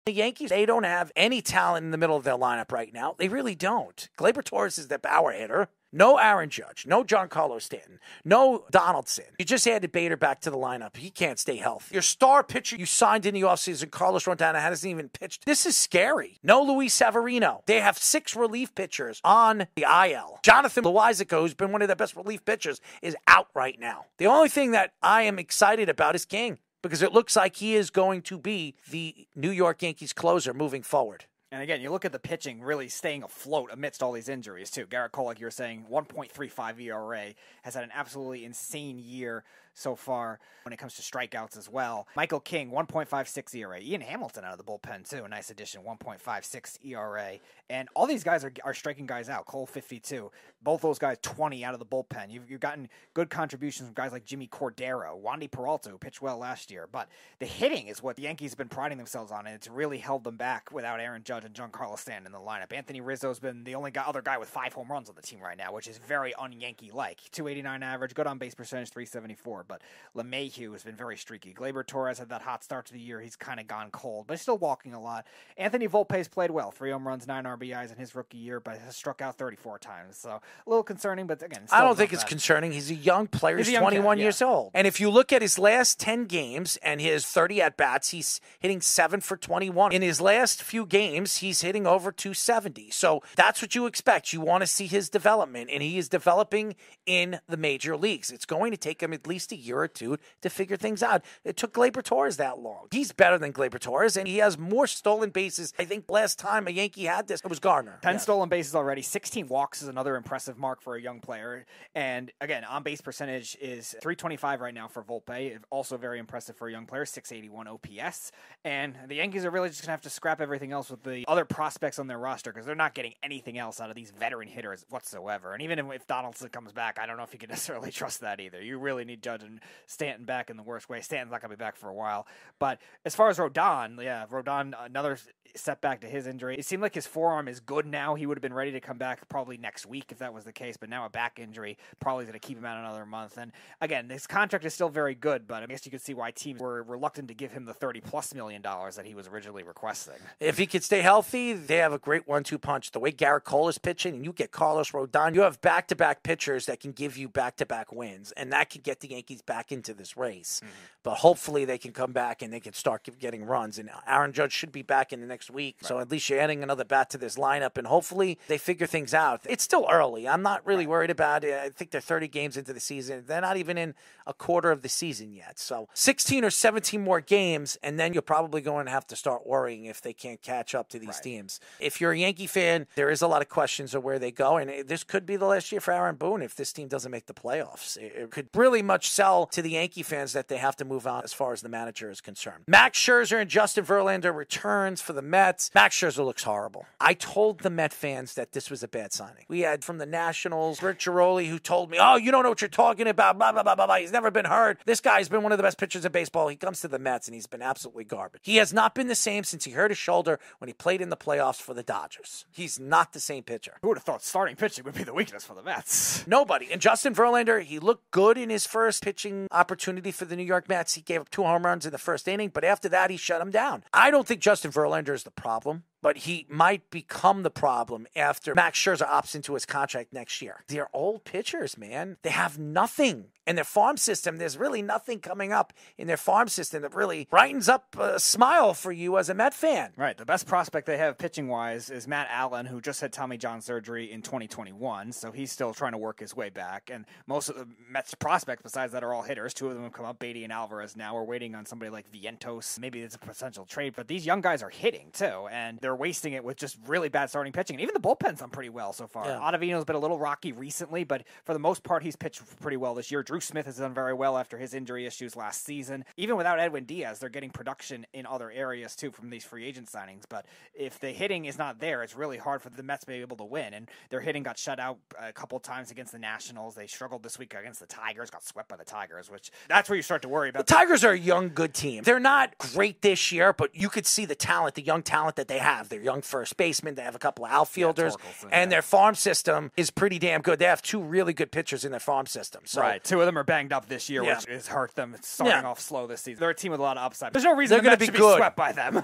The Yankees, they don't have any talent in the middle of their lineup right now. They really don't. Gleyber Torres is their power hitter. No Aaron Judge, no Giancarlo Stanton, no Donaldson. You just added Bader back to the lineup. He can't stay healthy. Your star pitcher you signed in the offseason, Carlos Rodon, hasn't even pitched. This is scary. No Luis Severino. They have 6 relief pitchers on the IL. Jonathan Loizaga, who's been one of their best relief pitchers, is out right now. The only thing that I am excited about is King, because it looks like he is going to be the New York Yankees closer moving forward. And again, you look at the pitching really staying afloat amidst all these injuries, too. Garrett Cole, like you were saying, 1.35 ERA, has had an absolutely insane year so far when it comes to strikeouts as well. Michael King, 1.56 ERA. Ian Hamilton out of the bullpen, too. A nice addition, 1.56 ERA. And all these guys are striking guys out. Cole, 52. Both those guys, 20 out of the bullpen. You've gotten good contributions from guys like Jimmy Cordero, Wandy Peralta, who pitched well last year. But the hitting is what the Yankees have been priding themselves on, and it's really held them back without Aaron Judge and Giancarlo Stanton in the lineup. Anthony Rizzo's been the only other guy with 5 home runs on the team right now, which is very un-Yankee-like. 289 average, good on base percentage, 374. But LeMahieu has been very streaky. Gleyber Torres had that hot start to the year. He's kind of gone cold, but he's still walking a lot. Anthony Volpe's played well. 3 home runs, 9 RBIs in his rookie year, but has struck out 34 times. So a little concerning, but again, I don't think it's concerning. He's a young player. He's 21 years old. And if you look at his last 10 games and his 30 at-bats, he's hitting 7 for 21. In his last few games, he's hitting over 270. So that's what you expect. You want to see his development, and he is developing in the major leagues. It's going to take him at least a year or two to figure things out. It took Gleyber Torres that long. He's better than Gleyber Torres, and he has more stolen bases. I think last time a Yankee had this, it was Garner. 10 stolen bases already. 16 walks is another impressive mark for a young player. And again, on-base percentage is 325 right now for Volpe. Also very impressive for a young player, 681 OPS. And the Yankees are really just going to have to scrap everything else with the other prospects on their roster, because they're not getting anything else out of these veteran hitters whatsoever. And even if Donaldson comes back, I don't know if you can necessarily trust that either. You really need Judge and Stanton back in the worst way. Stanton's not going to be back for a while. But as far as Rodon, another setback to his injury. It seemed like his forearm is good now. He would have been ready to come back probably next week if that was the case, but now a back injury probably going to keep him out another month. And again, his contract is still very good, but I guess you could see why teams were reluctant to give him the $30+ million that he was originally requesting. If he could stay healthy, they have a great 1-2 punch. The way Garrett Cole is pitching, and you get Carlos Rodon, you have back-to-back pitchers that can give you back-to-back wins, and that could get the Yankees back into this race. Mm-hmm. But hopefully they can come back and they can start getting runs. And Aaron Judge should be back in the next week, right. So at least you're adding another bat to this lineup, and hopefully they figure things out. It's still early. I'm not really worried about it. I think they're 30 games into the season. They're not even in a quarter of the season yet. So 16 or 17 more games, and then you're probably going to have to start worrying if they can't catch up to these teams. If you're a Yankee fan, there is a lot of questions of where they go, and this could be the last year for Aaron Boone if this team doesn't make the playoffs. It could really much sell to the Yankee fans that they have to move on as far as the manager is concerned. Max Scherzer and Justin Verlander returns for the Mets. Max Scherzer looks horrible. I told the Met fans that this was a bad signing. We had from the Nationals, Rick Giroli, who told me, oh, you don't know what you're talking about, blah, blah, blah, blah, blah. He's never been hurt. This guy's been one of the best pitchers in baseball. He comes to the Mets, and he's been absolutely garbage. He has not been the same since he hurt his shoulder when he played in the playoffs for the Dodgers. He's not the same pitcher. Who would have thought starting pitching would be the weakness for the Mets? Nobody. And Justin Verlander, he looked good in his first pitching opportunity for the New York Mets. He gave up 2 home runs in the first inning, but after that, he shut him down. I don't think Justin Verlander is the problem, but he might become the problem after Max Scherzer opts into his contract next year. They're old pitchers, man. They have nothing in their farm system. There's really nothing coming up in their farm system that really brightens up a smile for you as a Met fan. Right. The best prospect they have pitching-wise is Matt Allen, who just had Tommy John surgery in 2021, so he's still trying to work his way back. And most of the Mets prospects besides that are all hitters. 2 of them have come up, Beatty and Alvarez now. We're waiting on somebody like Vientos. Maybe it's a potential trade, but these young guys are hitting, too, and they're wasting it with just really bad starting pitching. And even the bullpen's done pretty well so far. Yeah. Ottavino's been a little rocky recently, but for the most part, he's pitched pretty well this year. Drew Smith has done very well after his injury issues last season. Even without Edwin Diaz, they're getting production in other areas, too, from these free agent signings. But if the hitting is not there, it's really hard for the Mets to be able to win. And their hitting got shut out a couple times against the Nationals. They struggled this week against the Tigers, got swept by the Tigers, which that's where you start to worry about. The Tigers are a young, good team. They're not great this year, but you could see the talent, the young talent that they have. They're young first basemen. They have a couple of outfielders, and their farm system is pretty damn good. They have 2 really good pitchers in their farm system. So. Right. 2 of them are banged up this year, which has hurt them. It's starting off slow this season. They're a team with a lot of upside. There's no reason they're going to be swept by them.